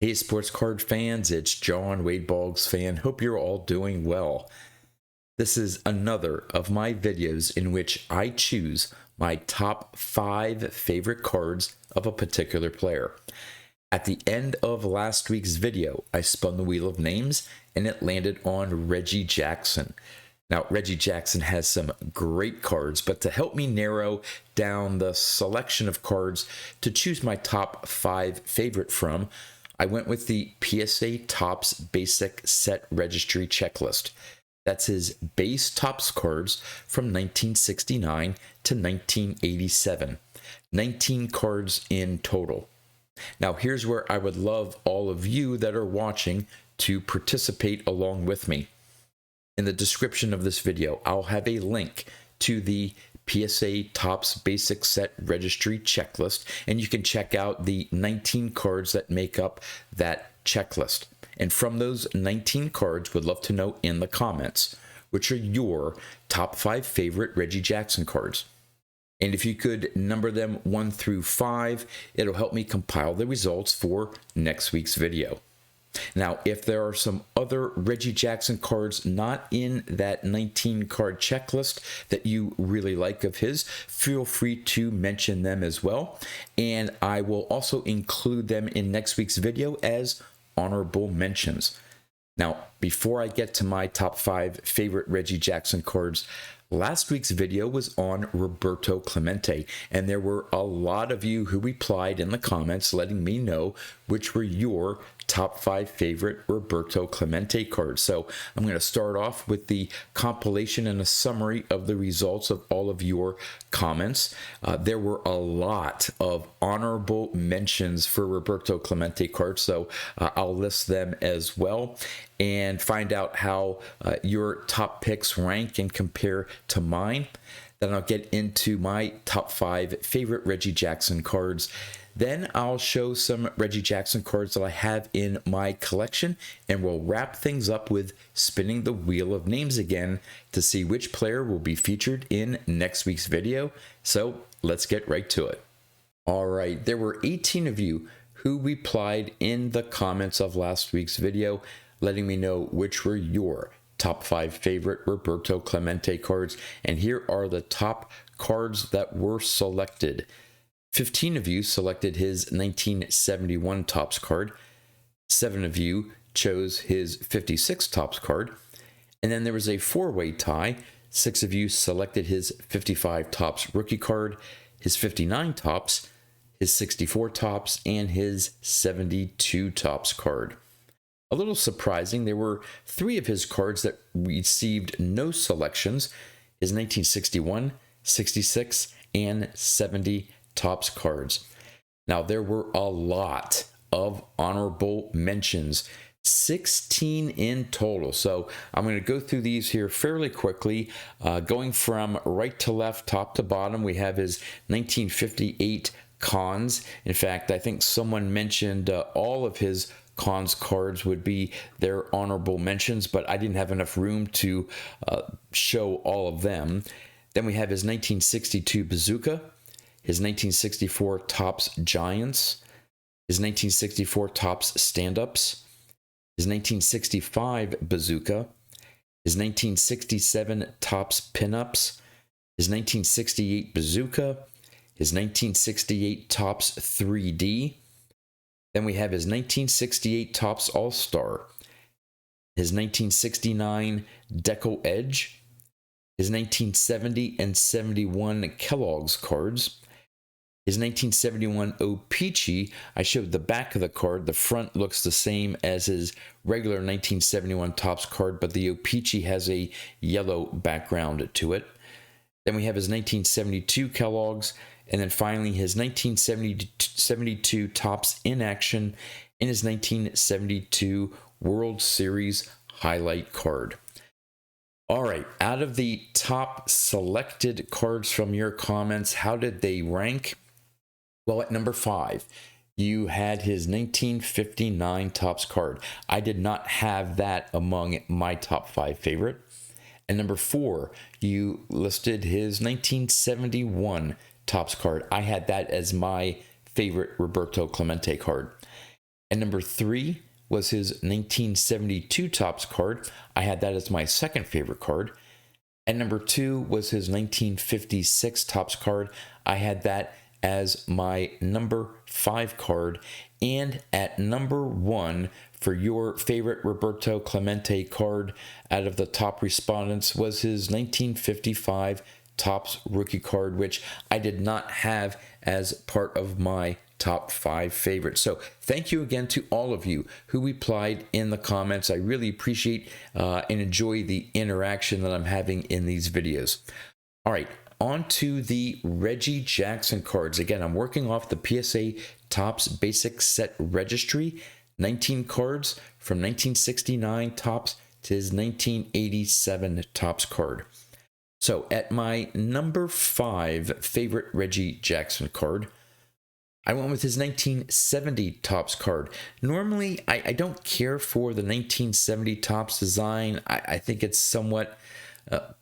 Hey, sports card fans, it's John Wade Boggs fan. Hope you're all doing well. This is another of my videos in which I choose my top 5 favorite cards of a particular player. At the end of last week's video, I spun the wheel of names and it landed on Reggie Jackson. Now, Reggie Jackson has some great cards, but to help me narrow down the selection of cards to choose my top 5 favorite from, I went with the PSA Topps Basic Set Registry Checklist. That's his base Topps cards from 1969 to 1987. 19 cards in total. Now, here's where I would love all of you that are watching to participate along with me. In the description of this video, I'll have a link to the PSA Topps Basic Set Registry Checklist, and you can check out the 19 cards that make up that checklist. And from those 19 cards, would love to know in the comments, which are your top 5 favorite Reggie Jackson cards. And if you could number them 1 through 5, it'll help me compile the results for next week's video. Now, if there are some other Reggie Jackson cards not in that 19 card checklist that you really like of his, feel free to mention them as well. And I will also include them in next week's video as honorable mentions. Now, before I get to my top 5 favorite Reggie Jackson cards, last week's video was on Roberto Clemente, and there were a lot of you who replied in the comments letting me know which were your top 5 favorite Roberto Clemente cards. So I'm going to start off with the compilation and a summary of the results of all of your comments. There were a lot of honorable mentions for Roberto Clemente cards, so I'll list them as well and find out how your top picks rank and compare to mine. Then I'll get into my top 5 favorite Reggie Jackson cards. Then I'll show some Reggie Jackson cards that I have in my collection, and we'll wrap things up with spinning the wheel of names again to see which player will be featured in next week's video. So let's get right to it. All right, there were 18 of you who replied in the comments of last week's video, letting me know which were your top 5 favorite Roberto Clemente cards, and here are the top cards that were selected. 15 of you selected his 1971 Topps card, 7 of you chose his 56 Topps card, and then there was a 4-way tie. 6 of you selected his 55 Topps rookie card, his 59 Topps, his 64 Topps, and his 72 Topps card. A little surprising, there were 3 of his cards that received no selections, his 1961, 66, and 70 Topps cards. Now, there were a lot of honorable mentions, 16 in total. So I'm going to go through these here fairly quickly. Going from right to left, top to bottom, we have his 1958 Cons. In fact, I think someone mentioned all of his Cons cards would be their honorable mentions, but I didn't have enough room to show all of them. Then we have his 1962 Bazooka, his 1964 Topps Giants, his 1964 Topps Stand-Ups, his 1965 Bazooka, his 1967 Topps Pinups, his 1968 Bazooka, his 1968 Topps 3D. Then we have his 1968 Topps All-Star, his 1969 Deco Edge, his 1970 and 71 Kellogg's cards, his 1971 O-Pee-Chee. I showed the back of the card. The front looks the same as his regular 1971 Topps card, but the O-Pee-Chee has a yellow background to it. Then we have his 1972 Kellogg's, and then finally his 1972 Topps in Action and his 1972 World Series highlight card. All right, out of the top selected cards from your comments, how did they rank? Well, at number 5, you had his 1959 Topps card. I did not have that among my top 5 favorite. And number 4, you listed his 1971 Topps card. I had that as my favorite Roberto Clemente card. At number 3 was his 1972 Topps card. I had that as my second favorite card. At number 2 was his 1956 Topps card. I had that as my number 5 card. And at number 1 for your favorite Roberto Clemente card out of the top respondents was his 1955 Topps rookie card, which I did not have as part of my top 5 favorites. So thank you again to all of you who replied in the comments. I really appreciate and enjoy the interaction that I'm having in these videos. All right, on to the Reggie Jackson cards. Again, I'm working off the PSA Topps Basic Set Registry, 19 cards from 1969 Topps to his 1987 Topps card. So at my number 5 favorite Reggie Jackson card, I went with his 1970 Topps card. Normally, I don't care for the 1970 Topps design. I think it's somewhat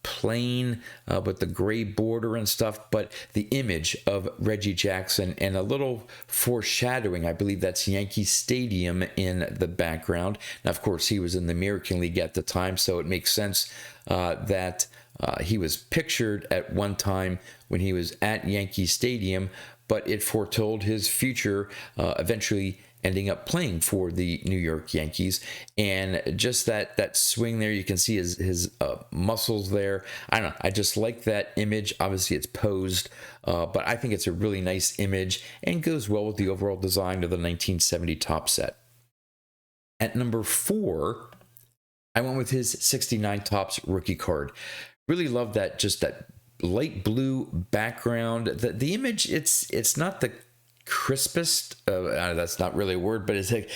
plain with the gray border and stuff, but the image of Reggie Jackson and a little foreshadowing, I believe that's Yankee Stadium in the background. Now, of course, he was in the American League at the time, so it makes sense that he was pictured at one time when he was at Yankee Stadium, but it foretold his future eventually ending up playing for the New York Yankees. And just that swing there, you can see his muscles there. I don't know, I just like that image. Obviously it's posed, but I think it's a really nice image and goes well with the overall design of the 1970 Topps set. At number 4, I went with his 69 Topps rookie card. Really love that, just that light blue background. The image, it's not the crispest, that's not really a word, but it's like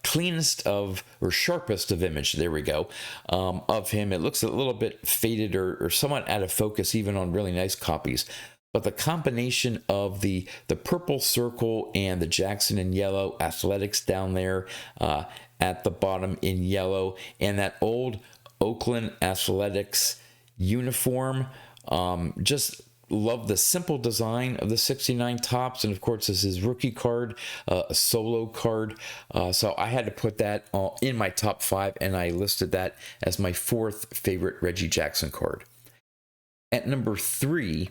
cleanest of, or sharpest of image, there we go, of him. It looks a little bit faded or somewhat out of focus even on really nice copies. But the combination of the purple circle and the Jackson in yellow, athletics down there at the bottom in yellow, and that old Oakland Athletics uniform, just love the simple design of the 69 Topps. And of course, this is his rookie card, a solo card. So I had to put that in my top 5, and I listed that as my 4th favorite Reggie Jackson card. At number 3,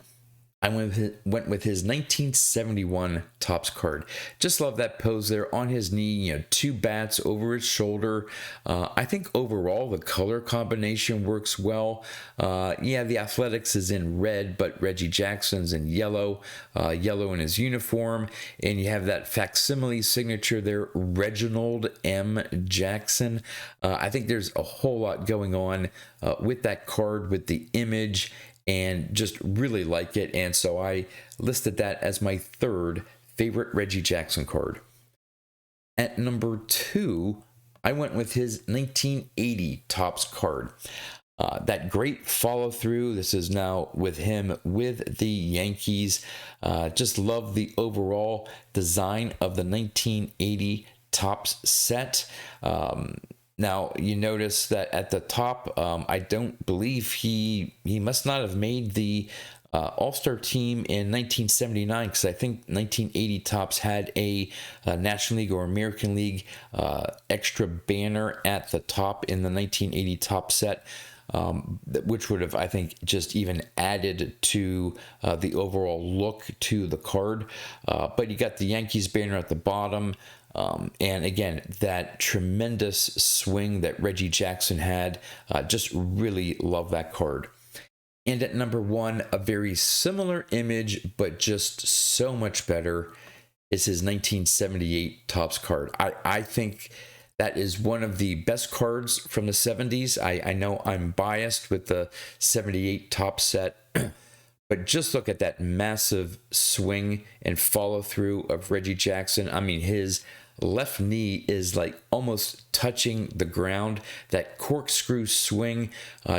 I went with his 1971 Topps card. Just love that pose there on his knee, 2 bats over his shoulder. I think overall the color combination works well. Yeah, the athletics is in red, but Reggie Jackson's in yellow, yellow in his uniform. And you have that facsimile signature there, Reginald M. Jackson. I think there's a whole lot going on with that card, with the image, and just really like it. And so I listed that as my 3rd favorite Reggie Jackson card. At number 2, I went with his 1980 Topps card. That great follow through. This is now with him with the Yankees. Just love the overall design of the 1980 Topps set. Now, you notice that at the top, I don't believe he must not have made the All-Star team in 1979, because I think 1980 Topps had a National League or American League extra banner at the top in the 1980 Topps set, which would have, I think, just even added to the overall look to the card. But you got the Yankees banner at the bottom. And again, that tremendous swing that Reggie Jackson had, just really love that card. And at number 1, a very similar image, but just so much better, is his 1978 Topps card. I think that is one of the best cards from the 70s. I know I'm biased with the 78 Topps set, but just look at that massive swing and follow through of Reggie Jackson. I mean, his left knee is like almost touching the ground. That corkscrew swing,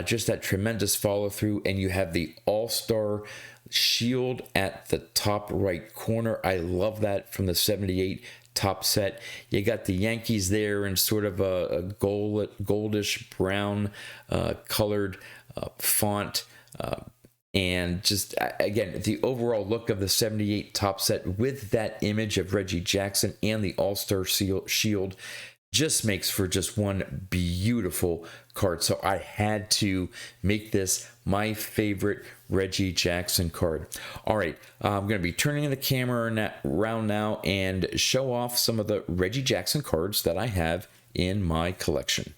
just that tremendous follow through, and you have the All-Star shield at the top right corner. I love that from the 78 Topps set. You got the Yankees there in sort of a goldish brown colored font. And just again, the overall look of the 78 top set with that image of Reggie Jackson and the All-Star shield just makes for just one beautiful card. So I had to make this my favorite Reggie Jackson card. All right, I'm going to be turning the camera around now and show off some of the Reggie Jackson cards that I have in my collection.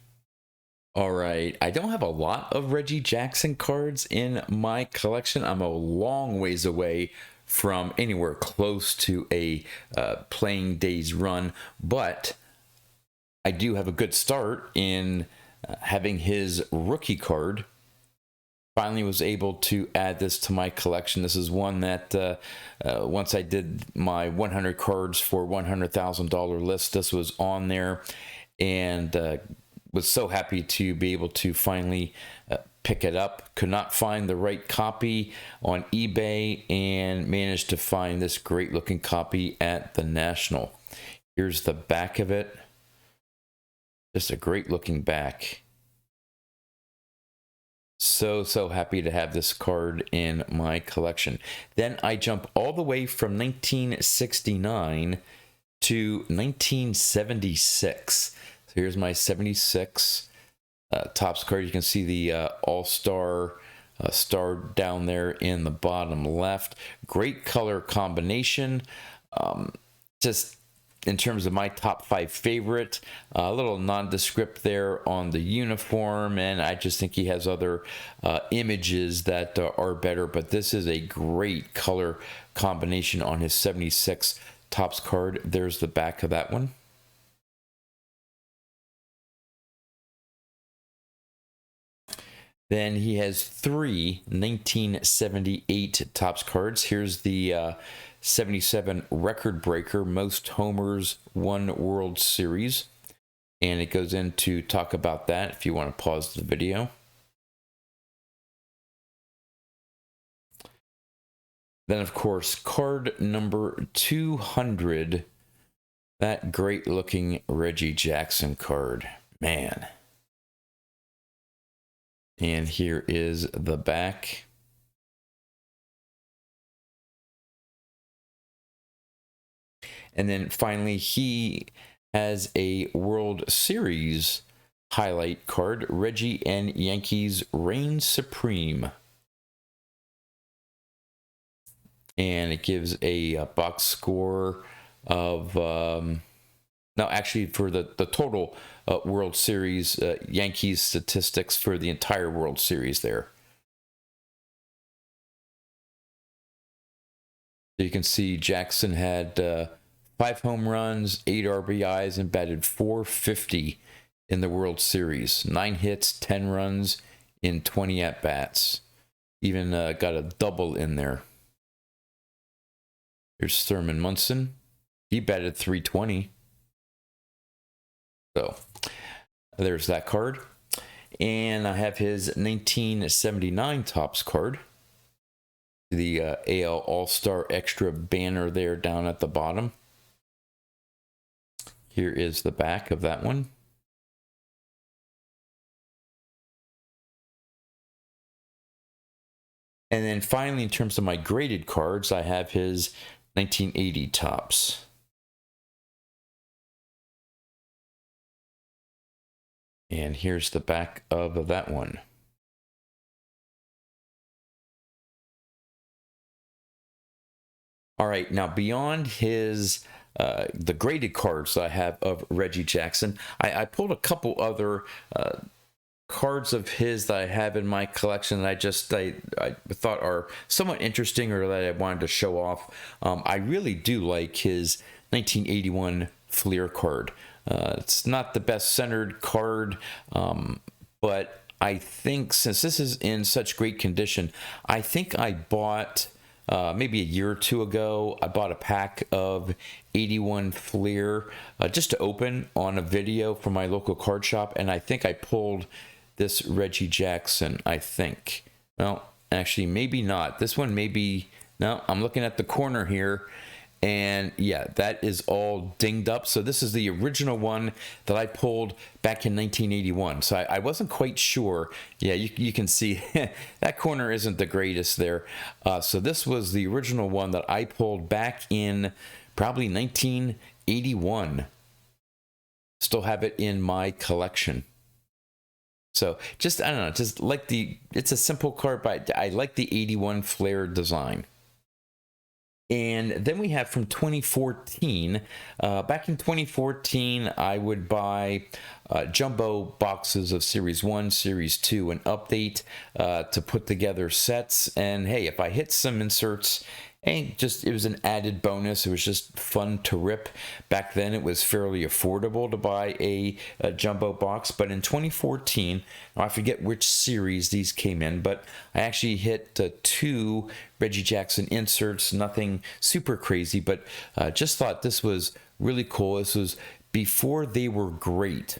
All right, I don't have a lot of Reggie Jackson cards in my collection. I'm a long ways away from anywhere close to a playing days run, but I do have a good start in having his rookie card. Finally was able to add this to my collection. This is one that once I did my 100 cards for $100,000 list, this was on there, and was so happy to be able to finally pick it up. Could not find the right copy on eBay and managed to find this great looking copy at the National. Here's the back of it. Just a great looking back. So happy to have this card in my collection. Then I jump all the way from 1969 to 1976. So here's my 76 Topps card. You can see the All-Star star down there in the bottom left. Great color combination. Just in terms of my top 5 favorite, a little nondescript there on the uniform, and I just think he has other images that are better, but this is a great color combination on his 76 Topps card. There's the back of that one. Then he has 3 1978 Topps cards. Here's the 77 record breaker, most homers, won World Series. And it goes in to talk about that if you want to pause the video. Then, of course, card number 200, that great looking Reggie Jackson card. Man. And here is the back. And then finally, he has a World Series highlight card, Reggie and Yankees Reign Supreme. And it gives a box score of, no, actually for the total World Series, Yankees statistics for the entire World Series there. So you can see Jackson had 5 home runs, 8 RBIs, and batted .450 in the World Series. 9 hits, 10 runs in 20 at-bats. Even got a double in there. Here's Thurman Munson. He batted .320. So there's that card. And I have his 1979 Topps card. The AL All-Star Extra banner there down at the bottom. Here is the back of that one. And then finally, in terms of my graded cards, I have his 1980 Topps. And here's the back of that one. All right, now beyond his the graded cards I have of Reggie Jackson, I pulled a couple other cards of his that I have in my collection that I thought are somewhat interesting or that I wanted to show off. I really do like his 1981 Fleer card. It's not the best centered card, but I think since this is in such great condition, I think I bought maybe a year or two ago, I bought a pack of 81 Fleer just to open on a video from my local card shop, and I think I pulled this Reggie Jackson, I think. Well, actually, maybe not. This one maybe, no, I'm looking at the corner here, And yeah, that is all dinged up. So this is the original one that I pulled back in 1981. So I wasn't quite sure. Yeah, you can see that corner isn't the greatest there. So this was the original one that I pulled back in probably 1981. Still have it in my collection. So just, I don't know, just like it's a simple card, but I like the 81 Flair design. And then we have from 2014. Back in 2014, I would buy jumbo boxes of Series 1, Series 2, and Update to put together sets. And hey, if I hit some inserts, and it was an added bonus. It was just fun to rip. Back then, it was fairly affordable to buy a jumbo box. But in 2014, I forget which series these came in, but I actually hit 2 Reggie Jackson inserts. Nothing super crazy, but just thought this was really cool. This was before they were great.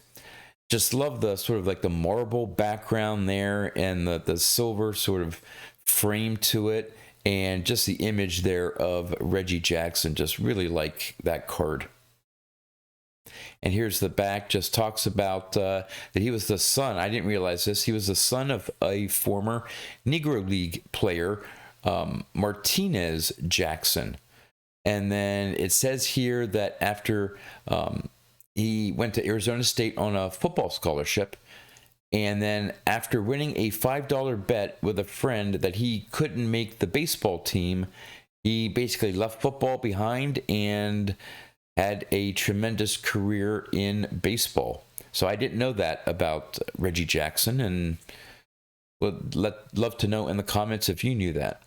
Just love the sort of like the marble background there and the silver sort of frame to it. And just the image there of Reggie Jackson, just really like that card. And here's the back, just talks about that he was the son, I didn't realize this, he was the son of a former Negro League player, Martinez Jackson. And then it says here that after he went to Arizona State on a football scholarship, and then after winning a $5 bet with a friend that he couldn't make the baseball team, he basically left football behind and had a tremendous career in baseball. So I didn't know that about Reggie Jackson, and would love to know in the comments if you knew that.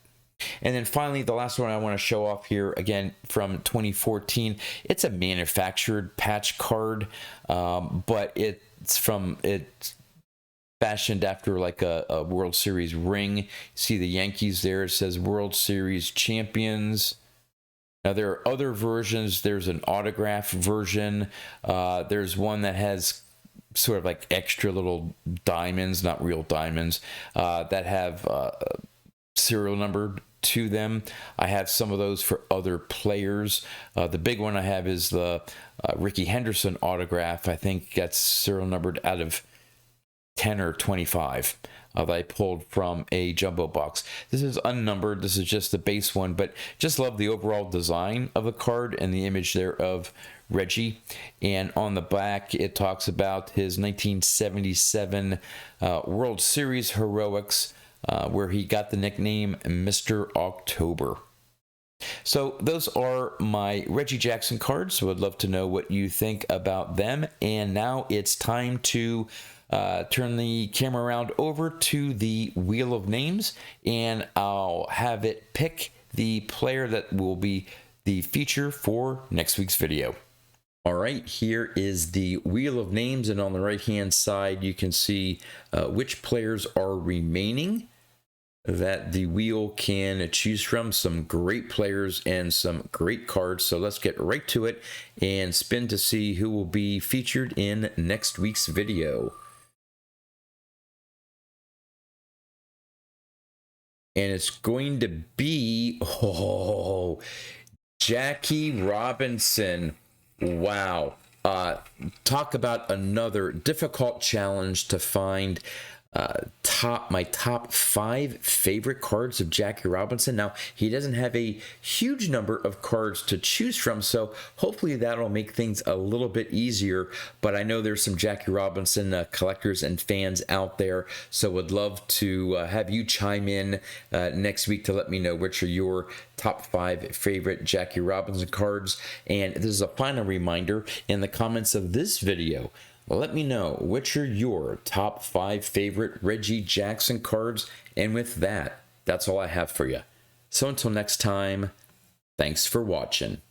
And then finally, the last one I want to show off here, again from 2014. It's a manufactured patch card, but it's fashioned after like a World Series ring. See the Yankees there. It says World Series champions. Now there are other versions. There's an autograph version. There's one that has sort of like extra little diamonds, not real diamonds, that have serial numbered to them. I have some of those for other players. The big one I have is the Ricky Henderson autograph. I think that's serial numbered out of 10 or 25 that I pulled from a jumbo box. This is unnumbered. This is just the base one, but just love the overall design of the card and the image there of Reggie. And on the back, it talks about his 1977 World Series heroics, where he got the nickname Mr. October. So those are my Reggie Jackson cards. So I'd love to know what you think about them. And now it's time to turn the camera around over to the Wheel of Names, and I'll have it pick the player that will be the feature for next week's video. All right, here is the Wheel of Names, and on the right hand side you can see which players are remaining that the wheel can choose from. Some great players and some great cards. So let's get right to it and spin to see who will be featured in next week's video. And it's going to be, Jackie Robinson. Wow. Talk about another difficult challenge to find my top 5 favorite cards of Jackie Robinson. Now, he doesn't have a huge number of cards to choose from, so hopefully that'll make things a little bit easier. But I know there's some Jackie Robinson collectors and fans out there, so would love to have you chime in next week to let me know which are your top 5 favorite Jackie Robinson cards. And this is a final reminder, in the comments of this video, let me know which are your top 5 favorite Reggie Jackson cards. And with that, that's all I have for you. So until next time, thanks for watching.